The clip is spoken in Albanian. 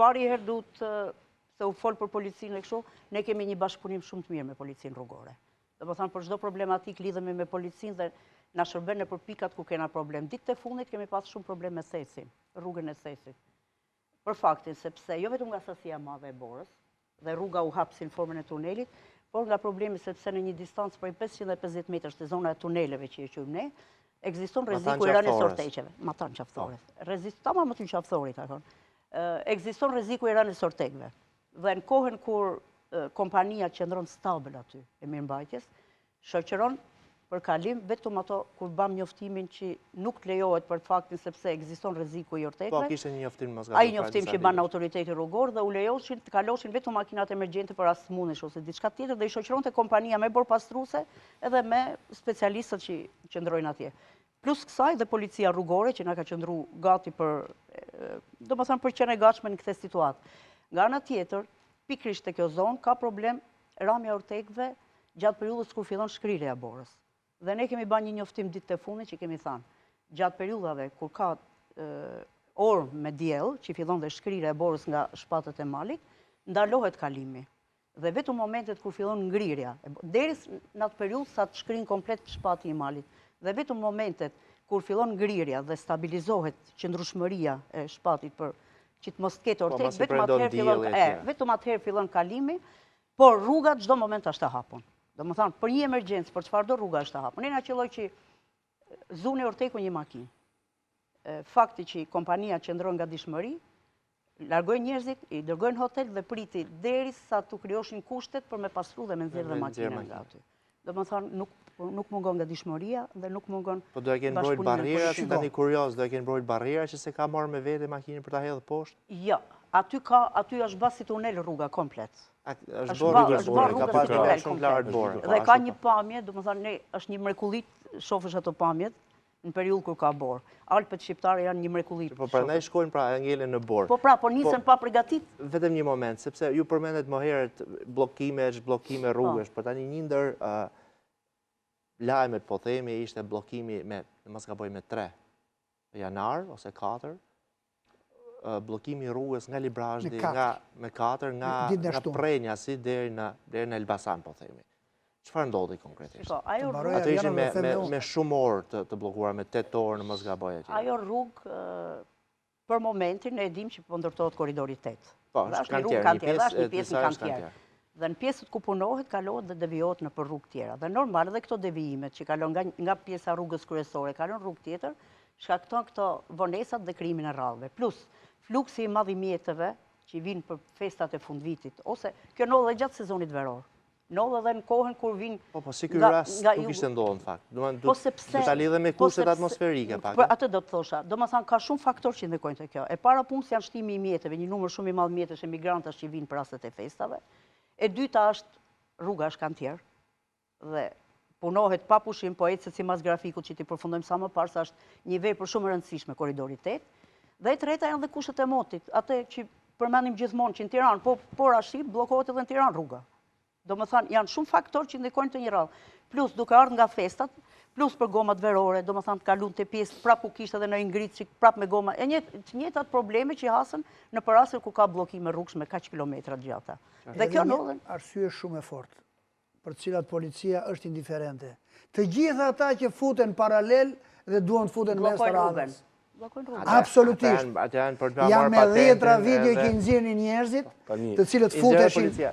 pari herë duhet se u folë për policinë e kështu, ne kemi një bashkëpunim shumë të mirë me policinë rrugore. Dhe po thanë për çdo problematik lidhemi me policinë dhe na shërben në pikat ku kena problem. Ditët e fundit kemi pas shumë problem me Thesin, rrugën e Thesit. Për faktin sepse jo vetëm nga sasia e madhe e borës dhe rruga u hap si në formën e tunelit, por nga problemi sepse në një distancë prej 550 metrash të zona e tuneleve që e quajmë ne, ekziston rreziku i rënies orteqeve. Ma tan qafthorit. Tamam më të qafthorit takon. Ekziston rreziku i rënies ortekëve. Dhe në kohën kur kompania qëndron stabil aty e mirëmbajtjes, shoqëron për kalim vetëm ato kur bam njoftimin që nuk lejohet për faktin sepse ekziston rreziku i ortekëve. Po kishte një njoftim mos gaboj. Ai njoftim që ban autoriteti rrugor dhe u lejoshin të kaloshin vetëm makinat emergjente për rast smunësh ose diçka tjetër dhe i shoqëronte kompania me borpastruese edhe me specialistët që qëndrojnë atje. Plus kësaj dhe policia rrugore që na ka qëndru gati për domethënë për qenë e gatshme në këtë situatë. Nga ana tjetër, pikërisht te kjo zonë ka problem ramja ortekëve gjatë periudhës kur fillon shkrirja e borës. Dhe ne kemi bën një njoftim ditët e fundit që kemi thënë, gjatë periudhave kur ka orë me diell, që fillon dhe shkrirja e borës nga shpatët e malit, ndalohet kalimi. Dhe vetëm momentet kur fillon ngrirja, deri në atë periudhë sa të shkrin komplet shpati i malit, dhe vetëm momentet kur fillon ngrirja dhe stabilizohet qëndrueshmëria e shpatit për që të mos ketë ortek, vetëm atëherë fillon kalimi, por rruga çdo moment është e hapur. Domethënë, për një emergjencë, për çfarëdo rruga është e hapur. Ne na qelloj që zuni orteku një makinë. Fakti që kompania qëndron nga dishmëri, largojnë njerëzit, i dërgojnë hotel dhe priti derisa të krijoshin kushtet për me pastru dhe me nxjerrë dhe makinën nga aty. Domethënë, nuk mungon nga dishmëria dhe nuk mungon. Po do e kenë mbrojtur barrierat, tani kurioz, do e kenë mbrojtur barriera që se ka marrë me vete makinën për ta hedhur poshtë? Jo, aty është bas si tunel rruga komplet. Është bërë ka pasur shumë lartë borë. Dhe ka një pamje, domethënë është një mrekulli, shofësh ato pamjet në periudhë kur ka borë. Alpet shqiptare janë një mrekulli. Po prandaj shkojnë pra ngelen në borë. Po nisën pa përgatit. Vetëm një moment, sepse ju përmendet më herët bllokime rrugësh, por tani një ndër lajmet po themi ishte bllokimi me, mos gaboj, me 3 janar ose 4. Bllokimi i rrugës nga Librazhdi, me 4 nga Prenja si deri në Elbasan, po themi. Çfarë ndodhi konkretisht? Atë ishte me shumë orë të bllokuar, me 8 orë në mos gaboj atje. Ajo rrugë për momentin ne e dim që po ndërtohet korridori 8. Po, është një pjesë në kantier. Dhe në pjesët ku punohet, kalohet dhe devijohet në për rrugë tjera. Dhe normal edhe këto devijimet që kalon nga pjesa rrugës kryesore, kalon rrugë tjetër, shkakton këto vonesat dhe krimin e rrallëve. Plus, fluksi i madh i mjeteve që vinë për festat e fundvitit, ose kjo ndodh edhe gjatë sezonit veror. Ndodh edhe në kohën kur vinë. Po, si ky rast nuk ishte ndodhur në fakt. Do ta lidhe me kushtet atmosferike pak. Atë do të thosha. Domethënë ka shumë faktorë që ndikojnë te kjo. E para punës janë shtimi i mjeteve, një numër shumë i madh mjetësh emigrantash që vinë për rastet e festave. E dyta është rruga është kantier dhe punohet pa pushim, po ecet sipas grafikut që ti përfundojmë sa më parë, sa është një vepër shumë e rëndësishme korridori 8. Dhe e treta janë dhe kushtet e motit, atë që përmendim gjithmonë që në Tiranë, po Rashid bllokohet edhe në Tiranë rruga. Domethënë janë shumë faktorë që ndikojnë të një radhë. Plus duke ardhur nga festat, plus për gomat verore, domethënë kalon te pjesë prap ku kishte edhe në ngritçik prap me goma. E njëjtat probleme që hasën në raste ku ka bllokime rrugësh me kaq kilometra të gjata. Dhe kjo ndodhen arsye shumë e fortë për të cilat policia është indiferente. Të gjitha ata që futen paralel dhe duan të futen mes të radhës. Absolutisht. Janë me 10 video që nxjerrin njerëzit, të cilët futeshin